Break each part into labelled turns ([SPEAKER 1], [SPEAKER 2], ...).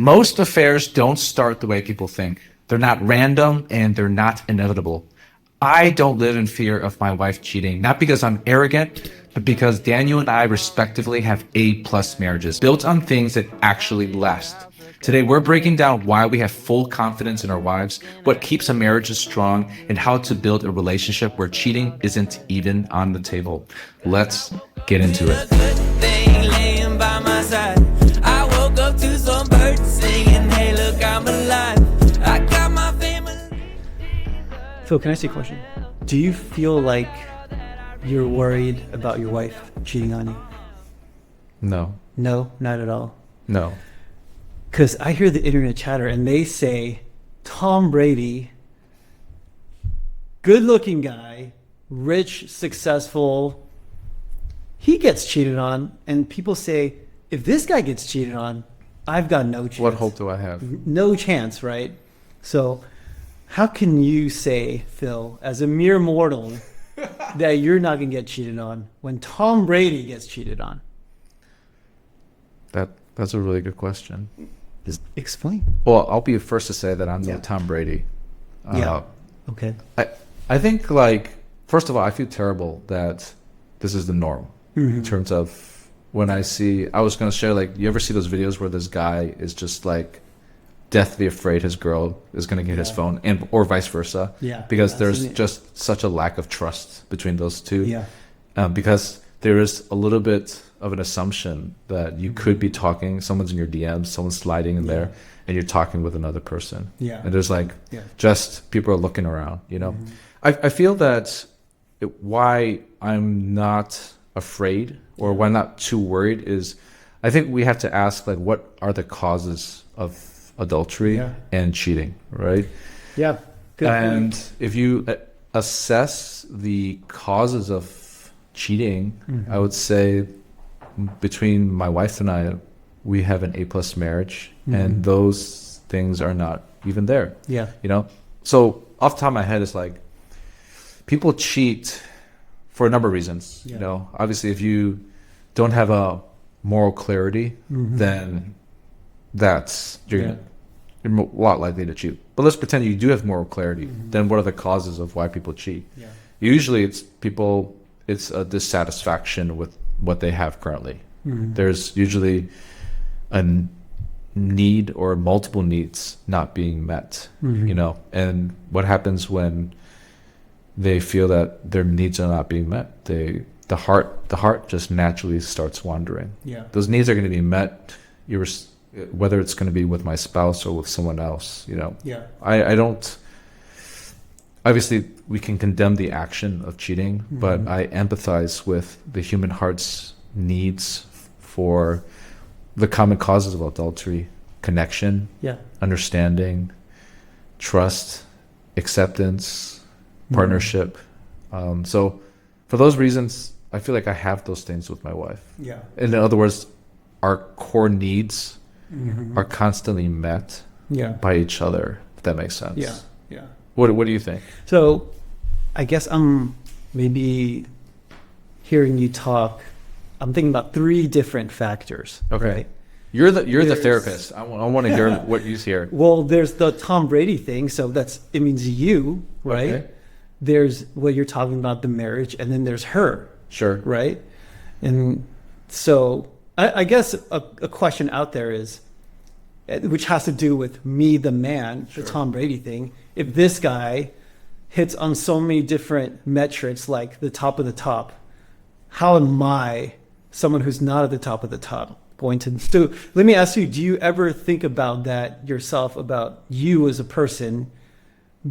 [SPEAKER 1] Most affairs don't start the way people think. They're not random and they're not inevitable. I don't live in fear of my wife cheating, not because I'm arrogant, but because Daniel and I respectively have A-plus marriages built on things that actually last. Today, we're breaking down why we have full confidence in our wives, what keeps a marriage strong, and how to build a relationship where cheating isn't even on the table. Let's get into it.
[SPEAKER 2] Phil, can I ask you a question? Do you feel like you're worried about your wife cheating on you?
[SPEAKER 1] No.
[SPEAKER 2] No, not at all.
[SPEAKER 1] No.
[SPEAKER 2] Because I hear the internet chatter and they say Tom Brady, good-looking guy, rich, successful, he gets cheated on, and people say, if this guy gets cheated on, I've got no chance.
[SPEAKER 1] What hope do I have?
[SPEAKER 2] No chance, right? So how can you say, Phil, as a mere mortal, that you're not going to get cheated on when Tom Brady gets cheated on?
[SPEAKER 1] That's a really good question.
[SPEAKER 2] Just explain.
[SPEAKER 1] Well, I'll be the first to say that I'm no Tom Brady.
[SPEAKER 2] Okay.
[SPEAKER 1] I think, like, first of all, I feel terrible that this is the norm in terms of when I was going to share, like, you ever see those videos where this guy is just, like, deathly afraid his girl is going to get his phone, or vice versa?
[SPEAKER 2] Yeah.
[SPEAKER 1] Because there's just such a lack of trust between those two.
[SPEAKER 2] Yeah.
[SPEAKER 1] Because there is a little bit of an assumption that you could be talking, someone's in your DMs, someone's sliding in there, and you're talking with another person.
[SPEAKER 2] Yeah.
[SPEAKER 1] And there's like, just people are looking around, you know? I feel that why I'm not afraid or why I'm not too worried is I think we have to ask, like, what are the causes of adultery and cheating, right?
[SPEAKER 2] Yeah. Good
[SPEAKER 1] and
[SPEAKER 2] point.
[SPEAKER 1] If you assess the causes of cheating, I would say between my wife and I, we have an A-plus marriage, and those things are not even there.
[SPEAKER 2] Yeah.
[SPEAKER 1] You know? So off the top of my head, it's like people cheat for a number of reasons. You know, obviously, if you don't have a moral clarity, then you're a lot likely to cheat. But let's pretend you do have moral clarity. Then what are the causes of why people cheat?
[SPEAKER 2] Yeah.
[SPEAKER 1] Usually it's a dissatisfaction with what they have currently. There's usually a need or multiple needs not being met, you know, and what happens when they feel that their needs are not being met? The heart just naturally starts wandering.
[SPEAKER 2] Yeah.
[SPEAKER 1] Those needs are going to be met, whether it's going to be with my spouse or with someone else, you know.
[SPEAKER 2] Yeah.
[SPEAKER 1] I don't. Obviously, we can condemn the action of cheating, but I empathize with the human heart's needs for the common causes of adultery: connection, understanding, trust, acceptance, partnership. So for those reasons, I feel like I have those things with my wife.
[SPEAKER 2] Yeah.
[SPEAKER 1] In other words, our core needs are constantly met by each other, if that makes sense.
[SPEAKER 2] Yeah. Yeah.
[SPEAKER 1] What do you think?
[SPEAKER 2] So I guess I'm maybe hearing you talk. I'm thinking about 3 different factors.
[SPEAKER 1] Okay.
[SPEAKER 2] Right?
[SPEAKER 1] You're the therapist. I want to hear what you hear.
[SPEAKER 2] Well, there's the Tom Brady thing. So it means you, right?
[SPEAKER 1] Okay.
[SPEAKER 2] There's what you're talking about, the marriage, and then there's her.
[SPEAKER 1] Sure.
[SPEAKER 2] Right. And so I guess a question out there is, which has to do with me, the man, the Tom Brady thing. If this guy hits on so many different metrics, like the top of the top, how am I, someone who's not at the top of the top, going to? So let me ask you, do you ever think about that yourself, about you as a person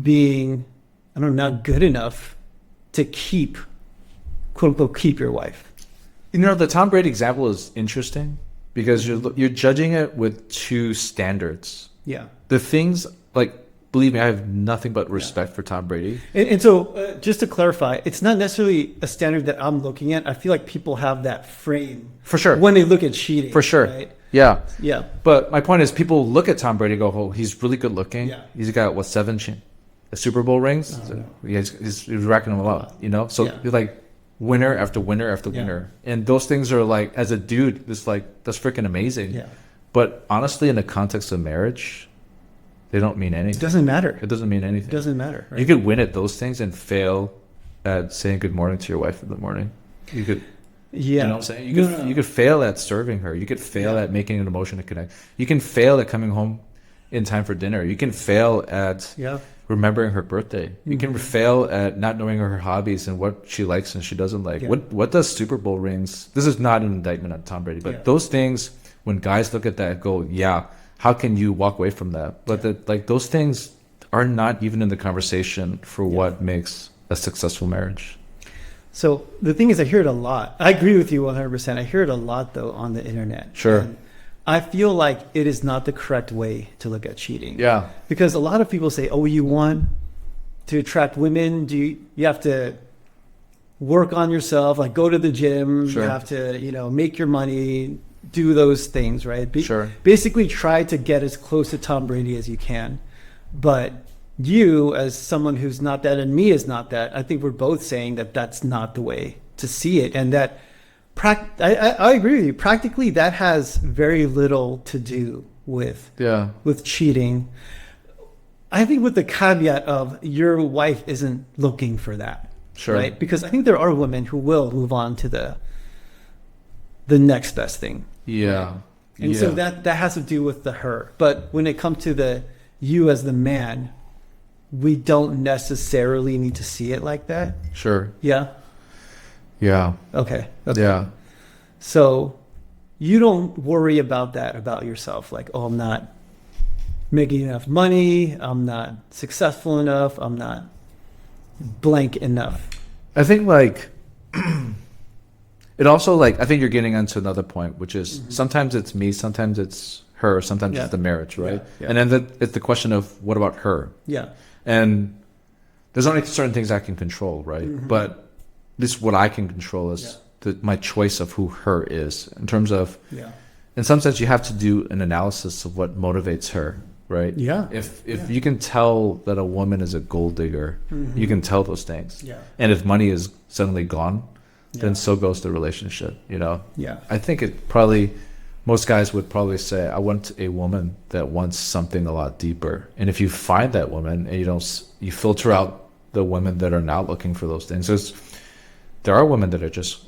[SPEAKER 2] being, I don't know, not good enough to keep, quote unquote, keep your wife?
[SPEAKER 1] You know, the Tom Brady example is interesting because you're judging it with 2 standards.
[SPEAKER 2] Yeah.
[SPEAKER 1] The things, like, believe me, I have nothing but respect for Tom Brady.
[SPEAKER 2] And so just to clarify, it's not necessarily a standard that I'm looking at. I feel like people have that frame.
[SPEAKER 1] For sure.
[SPEAKER 2] When they look at cheating.
[SPEAKER 1] For sure.
[SPEAKER 2] Right?
[SPEAKER 1] Yeah.
[SPEAKER 2] Yeah.
[SPEAKER 1] But my point is, people look at Tom Brady and go, oh, he's really good looking.
[SPEAKER 2] Yeah.
[SPEAKER 1] He's got, 7 Super Bowl rings? He's racking them up, you know? So you're like, winner after winner after winner. And those things are like, as a dude, it's like, that's freaking amazing.
[SPEAKER 2] Yeah.
[SPEAKER 1] But honestly, in the context of marriage, they don't mean
[SPEAKER 2] It
[SPEAKER 1] anything.
[SPEAKER 2] doesn't matter.
[SPEAKER 1] It doesn't mean
[SPEAKER 2] It
[SPEAKER 1] anything.
[SPEAKER 2] doesn't matter. Right?
[SPEAKER 1] You could win at those things and fail at saying good morning to your wife in the morning. You could,
[SPEAKER 2] Yeah.
[SPEAKER 1] you know what I'm saying?
[SPEAKER 2] No.
[SPEAKER 1] You could fail at serving her. You could fail at making an emotion to connect. You can fail at coming home in time for dinner. You can fail at
[SPEAKER 2] Yeah.
[SPEAKER 1] remembering her birthday. You can fail at not knowing her hobbies and what she likes and she doesn't like.
[SPEAKER 2] Yeah.
[SPEAKER 1] What does Super Bowl rings? This is not an indictment on Tom Brady, but
[SPEAKER 2] Yeah.
[SPEAKER 1] those things, when guys look at that, go, yeah, how can you walk away from that? But those things are not even in the conversation for what makes a successful marriage.
[SPEAKER 2] So the thing is, I hear it a lot. I agree with you 100%. I hear it a lot, though, on the internet.
[SPEAKER 1] Sure.
[SPEAKER 2] And I feel like it is not the correct way to look at cheating.
[SPEAKER 1] Yeah.
[SPEAKER 2] Because a lot of people say, oh, you want to attract women? You have to work on yourself, like go to the gym.
[SPEAKER 1] Sure.
[SPEAKER 2] You have to, make your money, do those things, right?
[SPEAKER 1] Sure.
[SPEAKER 2] Basically try to get as close to Tom Brady as you can. But you, as someone who's not that and me is not that, I think we're both saying that that's not the way to see it. And that I agree with you. Practically, that has very little to do with cheating. I think with the caveat of your wife isn't looking for that.
[SPEAKER 1] Sure.
[SPEAKER 2] Right? Because I think there are women who will move on to the next best thing.
[SPEAKER 1] Yeah.
[SPEAKER 2] And so that has to do with the her. But when it comes to the you as the man, we don't necessarily need to see it like that.
[SPEAKER 1] Sure.
[SPEAKER 2] Yeah.
[SPEAKER 1] Yeah.
[SPEAKER 2] Okay.
[SPEAKER 1] Yeah.
[SPEAKER 2] So you don't worry about that about yourself. Like, oh, I'm not making enough money. I'm not successful enough. I'm not blank enough.
[SPEAKER 1] I think it also I think you're getting onto another point, which is sometimes it's me, sometimes it's her, sometimes it's the marriage, right?
[SPEAKER 2] Yeah.
[SPEAKER 1] And then it's the question of what about her?
[SPEAKER 2] Yeah.
[SPEAKER 1] And there's only certain things I can control, right? But this is what I can control is my choice of who her is in terms of, in some sense, you have to do an analysis of what motivates her, right?
[SPEAKER 2] Yeah.
[SPEAKER 1] If you can tell that a woman is a gold digger, you can tell those things.
[SPEAKER 2] Yeah.
[SPEAKER 1] And if money is suddenly gone, then so goes the relationship,
[SPEAKER 2] Yeah.
[SPEAKER 1] I think most guys would probably say, I want a woman that wants something a lot deeper. And if you find that woman and you filter out the women that are not looking for those things. There are women that are just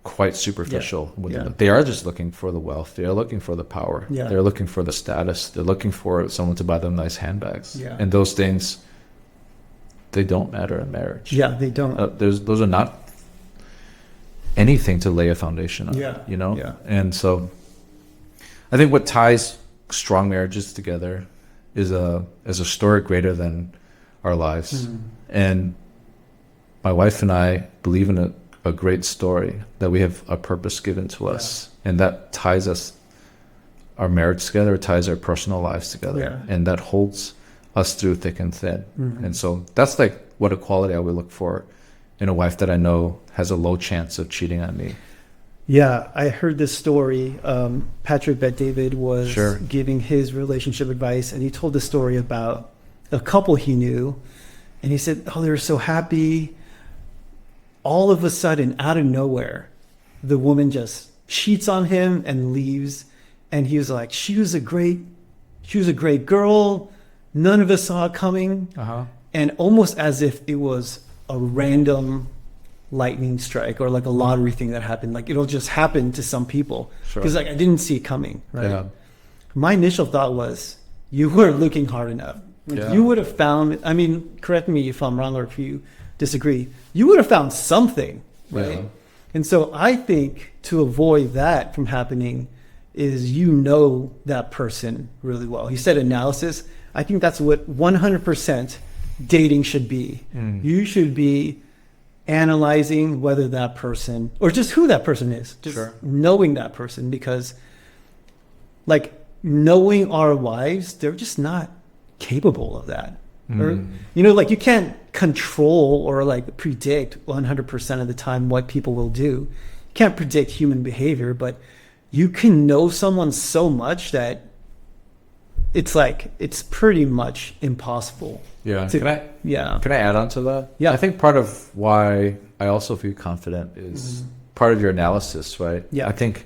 [SPEAKER 1] quite superficial. They are just looking for the wealth. They are looking for the power.
[SPEAKER 2] Yeah.
[SPEAKER 1] They're looking for the status. They're looking for someone to buy them nice handbags.
[SPEAKER 2] Yeah.
[SPEAKER 1] And those things, they don't matter in marriage.
[SPEAKER 2] Yeah, they don't.
[SPEAKER 1] Those are not anything to lay a foundation on.
[SPEAKER 2] Yeah. Yeah.
[SPEAKER 1] And so I think what ties strong marriages together is a story greater than our lives. And my wife and I believe in a great story, that we have a purpose given to us, and that ties our marriage together, ties our personal lives together, and that holds us through thick and thin. And so that's what a quality I would look for in a wife that I know has a low chance of cheating on me.
[SPEAKER 2] Yeah, I heard this story. Patrick Bet-David was giving his relationship advice, and he told the story about a couple he knew, and he said, oh, they were so happy. All of a sudden, out of nowhere, the woman just cheats on him and leaves. And he was like, she was a great girl. None of us saw it coming. And almost as if it was a random lightning strike or like a lottery thing that happened. Like it'll just happen to some people. Because I didn't see it coming. Right.
[SPEAKER 1] Yeah.
[SPEAKER 2] My initial thought was, you were looking hard enough. You would have found, correct me if I'm wrong or if you disagree, you would have found something, right? Yeah. And so I think to avoid that from happening is that person really well. He said analysis. I think that's what 100% dating should be. You should be analyzing whether that person, or just who that person is, just knowing that person, because knowing our wives, they're just not capable of that. Or, you can't control or predict 100% of the time what people will do. You can't predict human behavior, but you can know someone so much that it's pretty much impossible.
[SPEAKER 1] Yeah. Can I add on to that?
[SPEAKER 2] Yeah.
[SPEAKER 1] I think part of why I also feel confident is part of your analysis, right?
[SPEAKER 2] Yeah.
[SPEAKER 1] I think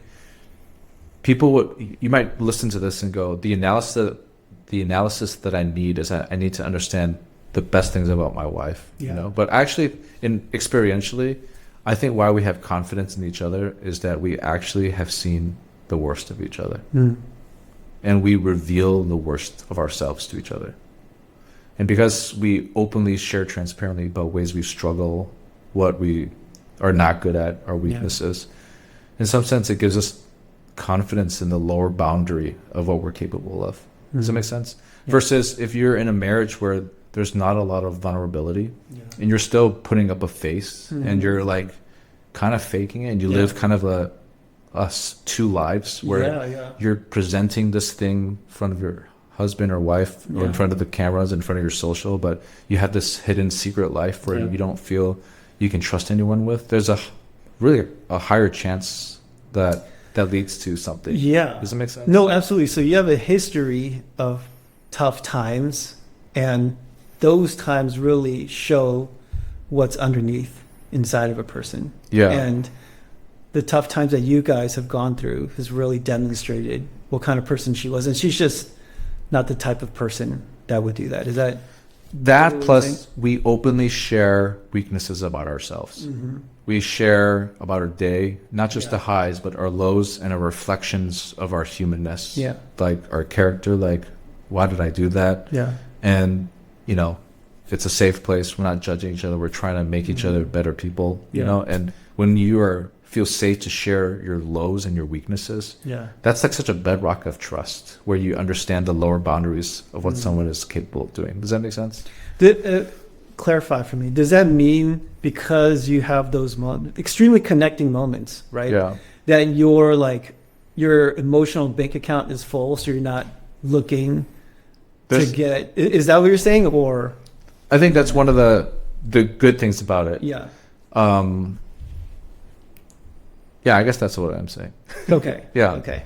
[SPEAKER 1] you might listen to this and go, the analysis that I need is I need to understand the best things about my wife, you know. But actually, experientially, I think why we have confidence in each other is that we actually have seen the worst of each other, and we reveal the worst of ourselves to each other. And because we openly share transparently about ways we struggle, what we are not good at, our weaknesses, in some sense, it gives us confidence in the lower boundary of what we're capable of. Does that make sense? Versus if you're in a marriage where there's not a lot of vulnerability and you're still putting up a face and you're like kind of faking it, and you live kind of two lives where you're presenting this thing in front of your husband or wife or in front of the cameras, in front of your social, but you have this hidden secret life where you don't feel you can trust anyone with. There's a higher chance that leads to something. Yeah. Does that make sense?
[SPEAKER 2] No, absolutely. So you have a history of tough times, and those times really show what's underneath inside of a person. Yeah. And the tough times that you guys have gone through has really demonstrated what kind of person she was. And she's just not the type of person that would do that. Is that
[SPEAKER 1] plus we openly share weaknesses about ourselves. We share about our day, not just the highs, but our lows and our reflections of our humanness. Yeah. Like our character, like, why did I do that? Yeah. And, you know, it's a safe place. We're not judging each other. We're trying to make each other better people, you know? And when you feel safe to share your lows and your weaknesses, that's like such a bedrock of trust, where you understand the lower boundaries of what someone is capable of doing. Does that make sense?
[SPEAKER 2] Clarify for me. Does that mean because you have those extremely connecting moments, right? Yeah. That your emotional bank account is full, so you're not looking to get. Is that what you're saying, or?
[SPEAKER 1] I think that's one of the good things about it.
[SPEAKER 2] Yeah.
[SPEAKER 1] Yeah, I guess that's what I'm saying.
[SPEAKER 2] Okay.
[SPEAKER 1] Yeah.
[SPEAKER 2] Okay.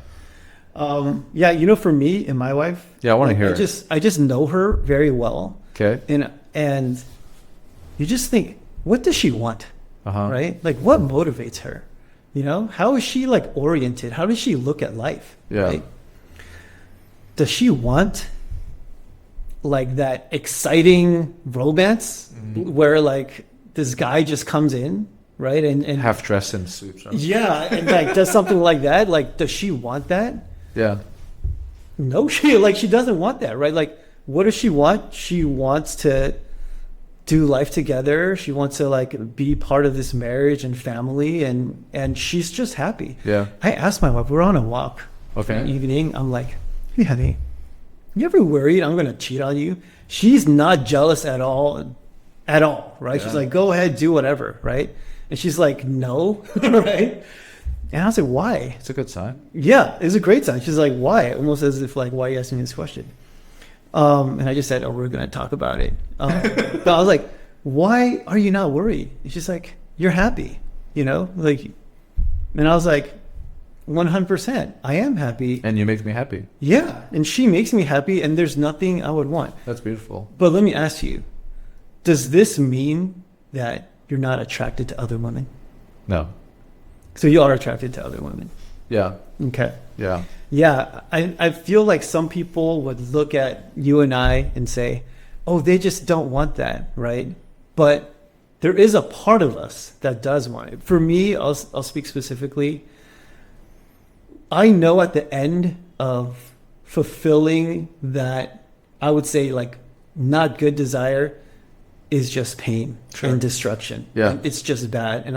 [SPEAKER 2] Yeah, you know, for me and my wife.
[SPEAKER 1] Yeah, I want to hear it.
[SPEAKER 2] I just know her very well.
[SPEAKER 1] Okay.
[SPEAKER 2] And you just think, what does she want? Right? Like, what motivates her? You know, how is she like oriented? How does she look at life? Yeah. Right? Does she want like that exciting romance where like this guy just comes in, right? And
[SPEAKER 1] half dressed in suits. Right?
[SPEAKER 2] Yeah, and like does something like that? Like, does she want that?
[SPEAKER 1] Yeah.
[SPEAKER 2] No, she doesn't want that, right? Like, what does she want? She wants to do life together. She wants to like be part of this marriage and family, and she's just happy. Yeah. I asked my wife, we're on a walk in the evening. I'm like, hey honey, you ever worried I'm gonna cheat on you? She's not jealous at all, right? Yeah. She's like, go ahead, do whatever, right? And she's like, no, right? And I was like, why?
[SPEAKER 1] It's a good sign.
[SPEAKER 2] Yeah, it's a great sign. She's like, why? Almost as if like, why are you asking me this question? And I just said, oh, we're going to talk about it. But I was like, why are you not worried? And she's like, you're happy, you know? Like, and I was like, 100%, I am happy.
[SPEAKER 1] And you make me happy.
[SPEAKER 2] Yeah, and she makes me happy, and there's nothing I would want.
[SPEAKER 1] That's beautiful.
[SPEAKER 2] But let me ask you, does this mean that you're not attracted to other women?
[SPEAKER 1] No.
[SPEAKER 2] So you are attracted to other women?
[SPEAKER 1] Yeah.
[SPEAKER 2] Okay.
[SPEAKER 1] Yeah.
[SPEAKER 2] Yeah, I feel like some people would look at you and I and say, oh, they just don't want that, right? But there is a part of us that does want it. For me, I'll speak specifically. I know at the end of fulfilling that, I would say like not good desire is just pain and destruction. Yeah. And it's just bad. And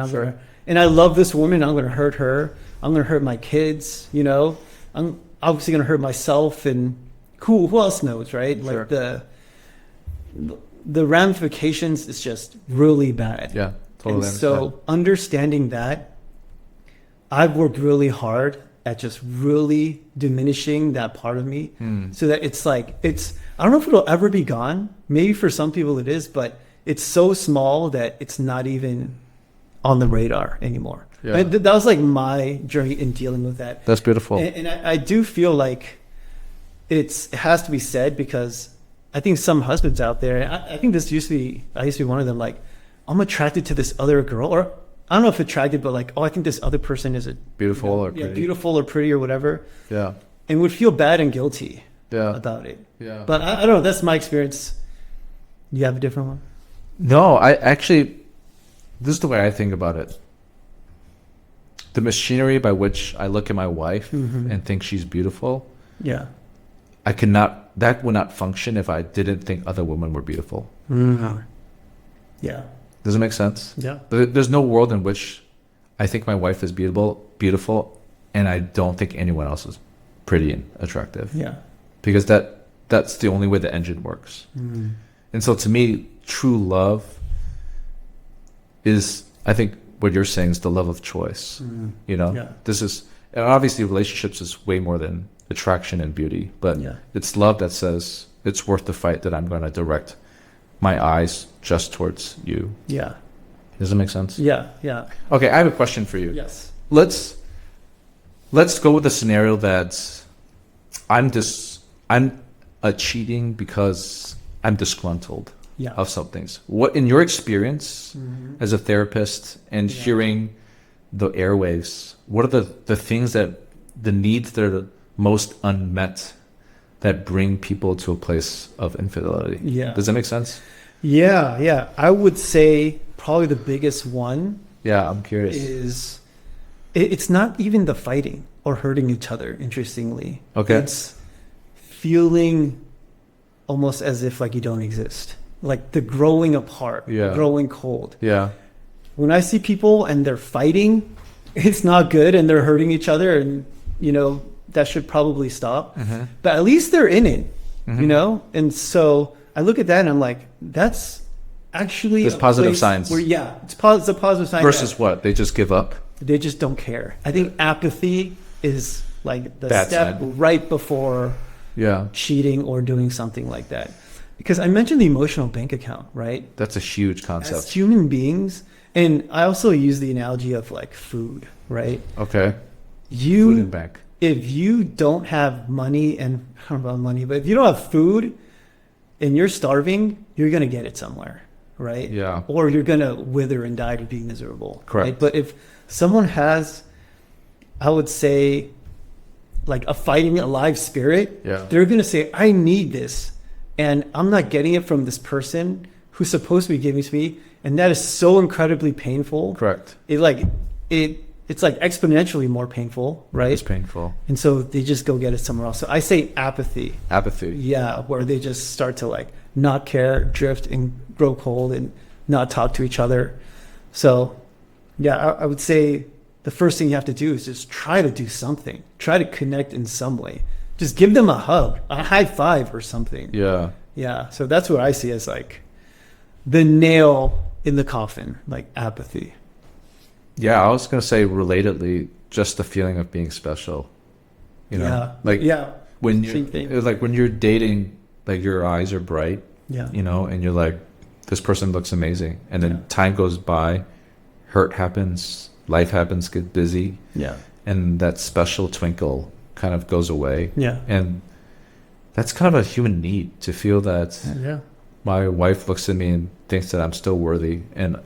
[SPEAKER 2] and I love this woman. I'm going to hurt her. I'm going to hurt my kids, you know. I'm obviously going to hurt myself, and who else knows, right? Like the ramifications is just really bad. Yeah, totally. And so understanding that, I've worked really hard at just really diminishing that part of me, so that it's like, I don't know if it'll ever be gone. Maybe for some people it is, but it's so small that it's not even on the radar anymore. Yeah. That was like my journey in dealing with that.
[SPEAKER 1] That's beautiful.
[SPEAKER 2] And I do feel like it has to be said, because I think some husbands out there, I think I used to be one of them, like, I'm attracted to this other girl, or I don't know if attracted, but like, oh, I think this other person is
[SPEAKER 1] Beautiful or
[SPEAKER 2] yeah,
[SPEAKER 1] pretty.
[SPEAKER 2] beautiful or pretty or whatever,
[SPEAKER 1] Yeah.
[SPEAKER 2] and would feel bad and guilty
[SPEAKER 1] Yeah.
[SPEAKER 2] about it.
[SPEAKER 1] Yeah.
[SPEAKER 2] But I don't know. That's my experience. You have a different one?
[SPEAKER 1] No, I actually, this is the way I think about it. The machinery by which I look at my wife and think she's beautiful,
[SPEAKER 2] Yeah.
[SPEAKER 1] that would not function if I didn't think other women were beautiful.
[SPEAKER 2] Yeah.
[SPEAKER 1] Does it make sense?
[SPEAKER 2] Yeah.
[SPEAKER 1] There's no world in which I think my wife is beautiful, and I don't think anyone else is pretty and attractive.
[SPEAKER 2] Yeah.
[SPEAKER 1] Because that's the only way the engine works. And so to me, true love is, I think what you're saying is the love of choice. You know,
[SPEAKER 2] Yeah.
[SPEAKER 1] this is, and obviously relationships is way more than attraction and beauty, but
[SPEAKER 2] Yeah.
[SPEAKER 1] it's love that says it's worth the fight that I'm going to direct my eyes just towards you.
[SPEAKER 2] Yeah.
[SPEAKER 1] Does it make sense?
[SPEAKER 2] Yeah. Yeah.
[SPEAKER 1] Okay, I have a question for you.
[SPEAKER 2] Yes.
[SPEAKER 1] Let's go with the scenario that I'm cheating because I'm disgruntled
[SPEAKER 2] Yeah.
[SPEAKER 1] of some things. What, in your experience as a therapist and
[SPEAKER 2] Yeah.
[SPEAKER 1] hearing the airwaves, what are the things the needs that are the most unmet that bring people to a place of infidelity?
[SPEAKER 2] Yeah.
[SPEAKER 1] Does that make sense?
[SPEAKER 2] Yeah. Yeah. I would say probably the biggest one
[SPEAKER 1] Yeah, I'm curious.
[SPEAKER 2] is it's not even the fighting or hurting each other, interestingly.
[SPEAKER 1] Okay.
[SPEAKER 2] It's feeling almost as if like you don't exist. Like the growing apart,
[SPEAKER 1] Yeah.
[SPEAKER 2] growing cold.
[SPEAKER 1] Yeah.
[SPEAKER 2] When I see people and they're fighting, it's not good and they're hurting each other, and that should probably stop. But at least they're in it, And so I look at that and I'm like, that's actually
[SPEAKER 1] There's
[SPEAKER 2] a
[SPEAKER 1] positive
[SPEAKER 2] place
[SPEAKER 1] signs.
[SPEAKER 2] where, it's a positive sign.
[SPEAKER 1] Versus what? They just give up?
[SPEAKER 2] They just don't care. I think apathy is like the
[SPEAKER 1] Bad
[SPEAKER 2] step
[SPEAKER 1] side.
[SPEAKER 2] right before
[SPEAKER 1] Yeah.
[SPEAKER 2] cheating or doing something like that. Because I mentioned the emotional bank account, right?
[SPEAKER 1] That's a huge
[SPEAKER 2] As
[SPEAKER 1] concept.
[SPEAKER 2] human beings, and I also use the analogy of like food, right?
[SPEAKER 1] Okay. Food and
[SPEAKER 2] You,
[SPEAKER 1] bank.
[SPEAKER 2] if you don't have money, and I don't know about money, but if you don't have food and you're starving, you're gonna get it somewhere, right?
[SPEAKER 1] Yeah.
[SPEAKER 2] Or you're gonna wither and die to be miserable.
[SPEAKER 1] Correct.
[SPEAKER 2] Right? But if someone has, I would say, like a fighting alive spirit,
[SPEAKER 1] Yeah.
[SPEAKER 2] they're gonna say, I need this, and I'm not getting it from this person who's supposed to be giving it to me, and that is so incredibly painful.
[SPEAKER 1] Correct.
[SPEAKER 2] It's like exponentially more painful, right?
[SPEAKER 1] It's painful.
[SPEAKER 2] And so they just go get it somewhere else. So I say apathy.
[SPEAKER 1] Apathy.
[SPEAKER 2] Yeah, where they just start to like not care, drift, and grow cold, and not talk to each other. So, yeah, I would say the first thing you have to do is just try to do something. Try to connect in some way. Just give them a hug, a high five, or something.
[SPEAKER 1] Yeah.
[SPEAKER 2] Yeah. So that's what I see as like the nail in the coffin, like apathy.
[SPEAKER 1] Yeah, I was gonna say relatedly, just the feeling of being special.
[SPEAKER 2] Yeah.
[SPEAKER 1] like
[SPEAKER 2] Yeah.
[SPEAKER 1] when
[SPEAKER 2] Same
[SPEAKER 1] you
[SPEAKER 2] thing.
[SPEAKER 1] like when you're dating, like your eyes are bright,
[SPEAKER 2] Yeah.
[SPEAKER 1] and you're like, this person looks amazing, and then
[SPEAKER 2] Yeah.
[SPEAKER 1] time goes by, hurt happens, life happens, get busy,
[SPEAKER 2] Yeah.
[SPEAKER 1] and that special twinkle kind of goes away.
[SPEAKER 2] Yeah.
[SPEAKER 1] And that's kind of a human need to feel that
[SPEAKER 2] Yeah.
[SPEAKER 1] my wife looks at me and thinks that I'm still worthy, and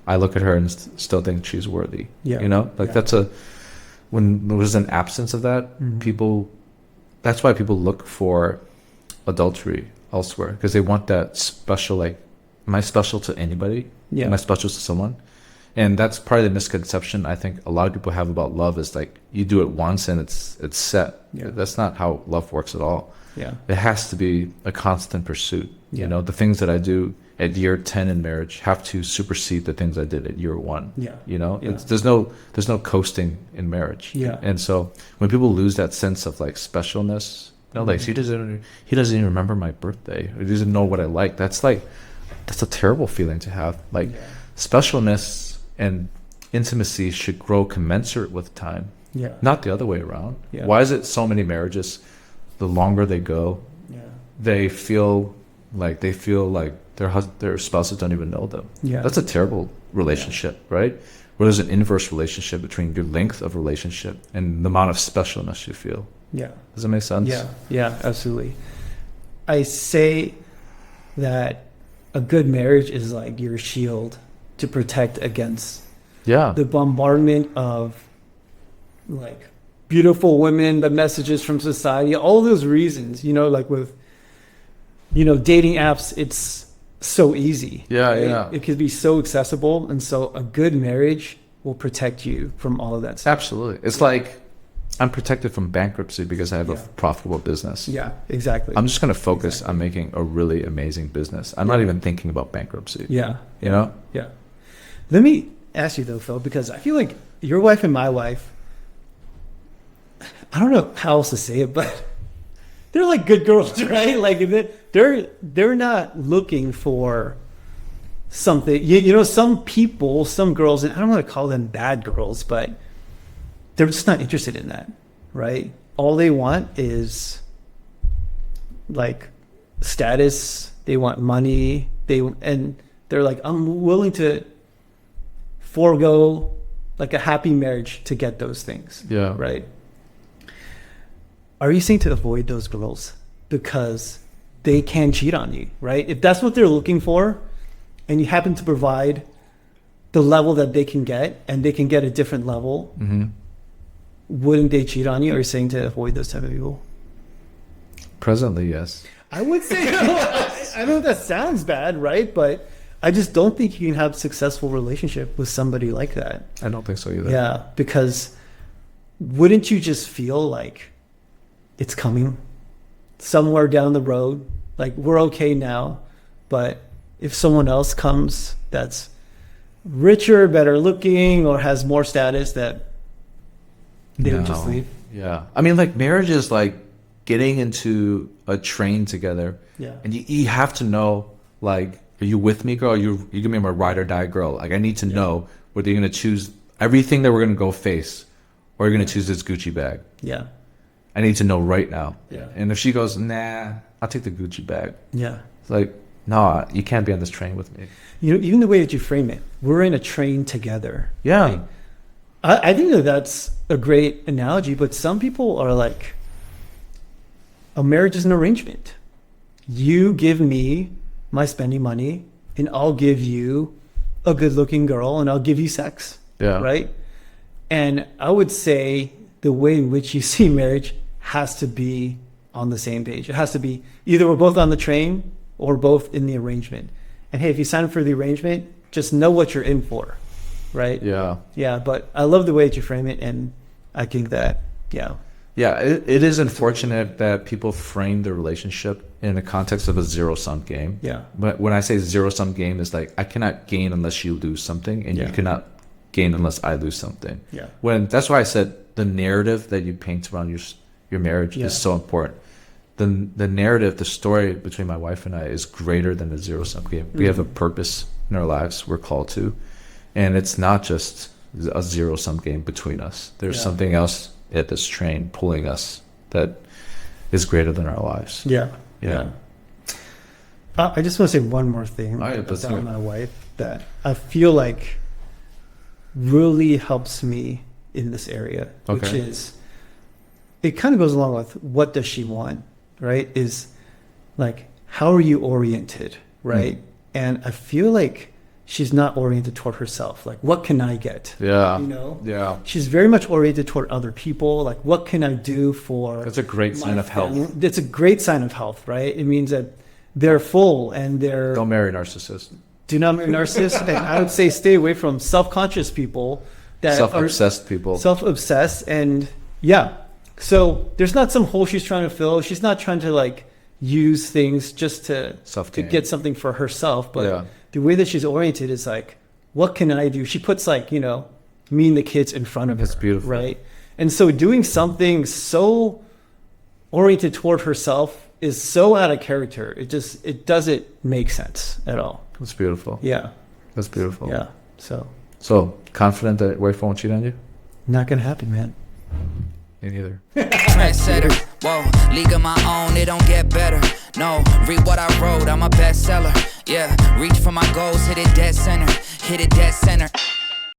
[SPEAKER 1] I look at her and still think she's worthy.
[SPEAKER 2] Yeah.
[SPEAKER 1] Like
[SPEAKER 2] Yeah.
[SPEAKER 1] when there's an absence of that, that's why people look for adultery elsewhere, because they want that special, like, am I special to anybody?
[SPEAKER 2] Yeah.
[SPEAKER 1] Am I special to someone? And that's part of the misconception I think a lot of people have about love, is like you do it once and it's set.
[SPEAKER 2] Yeah.
[SPEAKER 1] That's not how love works at all.
[SPEAKER 2] Yeah.
[SPEAKER 1] It has to be a constant pursuit.
[SPEAKER 2] Yeah.
[SPEAKER 1] The things that I do at year 10 in marriage have to supersede the things I did at year 1.
[SPEAKER 2] Yeah.
[SPEAKER 1] Yeah.
[SPEAKER 2] Yeah.
[SPEAKER 1] There's no coasting in marriage.
[SPEAKER 2] Yeah.
[SPEAKER 1] And so when people lose that sense of like specialness, like he doesn't even remember my birthday, or he doesn't know what I like. That's a terrible feeling to have. Like specialness and intimacy should grow commensurate with time,
[SPEAKER 2] Yeah.
[SPEAKER 1] not the other way around.
[SPEAKER 2] Yeah.
[SPEAKER 1] Why is it so many marriages, the longer they go,
[SPEAKER 2] Yeah.
[SPEAKER 1] they feel like their spouses don't even know them?
[SPEAKER 2] Yeah.
[SPEAKER 1] That's a terrible relationship, right? Where there's an inverse relationship between your length of relationship and the amount of specialness you feel.
[SPEAKER 2] Yeah.
[SPEAKER 1] Does that make sense?
[SPEAKER 2] Yeah. Yeah. Absolutely. I say that a good marriage is like your shield to protect against
[SPEAKER 1] Yeah.
[SPEAKER 2] the bombardment of like beautiful women, the messages from society, all those reasons, like with, dating apps, it's so easy.
[SPEAKER 1] Yeah,
[SPEAKER 2] right?
[SPEAKER 1] yeah.
[SPEAKER 2] It could be so accessible. And so a good marriage will protect you from all of that stuff.
[SPEAKER 1] Absolutely. It's like I'm protected from bankruptcy because I have a profitable business.
[SPEAKER 2] Yeah, exactly.
[SPEAKER 1] I'm just going to focus on making a really amazing business. I'm not even thinking about bankruptcy.
[SPEAKER 2] Yeah.
[SPEAKER 1] You know?
[SPEAKER 2] Yeah. Let me ask you though, Phil, because I feel like your wife and my wife, I don't know how else to say it, but they're like good girls, right? Like they're not looking for something. Some people, some girls, and I don't want to call them bad girls, but they're just not interested in that, right? All they want is like status. They want money. And they're like, I'm willing to forego like a happy marriage to get those things.
[SPEAKER 1] Yeah.
[SPEAKER 2] Right. Are you saying to avoid those girls because they can cheat on you, right? If that's what they're looking for and you happen to provide the level that they can get and they can get a different level, wouldn't they cheat on you? Are you saying to avoid those type of people?
[SPEAKER 1] Presently, yes.
[SPEAKER 2] I would say, I know that sounds bad, right? But I just don't think you can have a successful relationship with somebody like that.
[SPEAKER 1] I don't think so either.
[SPEAKER 2] Yeah, because wouldn't you just feel like it's coming somewhere down the road? Like we're okay now, but if someone else comes that's richer, better looking, or has more status, that they would just leave.
[SPEAKER 1] Yeah. I mean, like marriage is like getting into a train together.
[SPEAKER 2] Yeah.
[SPEAKER 1] And you have to know, like, are you with me, girl? You give me a ride or die girl. Like, I need to know whether you're going to choose everything that we're going to go face or you're going to choose this Gucci bag.
[SPEAKER 2] Yeah.
[SPEAKER 1] I need to know right now.
[SPEAKER 2] Yeah.
[SPEAKER 1] And if she goes, nah, I'll take the Gucci bag.
[SPEAKER 2] Yeah.
[SPEAKER 1] It's like, no, you can't be on this train with me.
[SPEAKER 2] Even the way that you frame it, we're in a train together.
[SPEAKER 1] Yeah.
[SPEAKER 2] Right? I think that's a great analogy, but some people are like, a marriage is an arrangement. You give me my spending money and I'll give you a good looking girl and I'll give you sex.
[SPEAKER 1] Yeah.
[SPEAKER 2] Right. And I would say the way in which you see marriage has to be on the same page. It has to be either we're both on the train or both in the arrangement. And hey, if you sign up for the arrangement, just know what you're in for. Right.
[SPEAKER 1] Yeah.
[SPEAKER 2] Yeah. But I love the way that you frame it. And I think that, yeah.
[SPEAKER 1] Yeah, it is unfortunate that people frame the relationship in the context of a zero-sum game.
[SPEAKER 2] Yeah.
[SPEAKER 1] But when I say zero-sum game, it's like I cannot gain unless you lose something, and you cannot gain unless I lose something.
[SPEAKER 2] Yeah.
[SPEAKER 1] When that's why I said the narrative that you paint around your marriage is so important. The narrative, the story between my wife and I is greater than a zero-sum game. We have a purpose in our lives we're called to, and it's not just a zero-sum game between us. There's something else at this train pulling us that is greater than our lives.
[SPEAKER 2] Yeah.
[SPEAKER 1] Yeah.
[SPEAKER 2] I just want to say one more thing about my wife that I feel like really helps me in this area, which is, it kind of goes along with what does she want, right? Is like, how are you oriented, right? And I feel like she's not oriented toward herself. Like, what can I get?
[SPEAKER 1] Yeah.
[SPEAKER 2] Yeah. She's very much oriented toward other people. Like, what can I do for?
[SPEAKER 1] That's a great sign of health.
[SPEAKER 2] It's a great sign of health, right? It means that they're full and they're.
[SPEAKER 1] Don't marry narcissists.
[SPEAKER 2] Do not marry narcissists. And I would say stay away from self-conscious people.
[SPEAKER 1] Self-obsessed people.
[SPEAKER 2] Self-obsessed. And yeah. So there's not some hole she's trying to fill. She's not trying to like use things just to get something for herself. But the way that she's oriented is like, what can I do? She puts like, me and the kids in front of her.
[SPEAKER 1] That's beautiful.
[SPEAKER 2] Right. And so doing something so oriented toward herself is so out of character. It doesn't make sense at all.
[SPEAKER 1] That's beautiful.
[SPEAKER 2] Yeah.
[SPEAKER 1] That's beautiful.
[SPEAKER 2] Yeah.
[SPEAKER 1] So confident that wife won't cheat on you?
[SPEAKER 2] Not going to happen, man.
[SPEAKER 1] Me neither.
[SPEAKER 3] Trendsetter, whoa, league of my own, it don't get better. No, read what I wrote, I'm a bestseller. Yeah, reach for my goals, hit it dead center.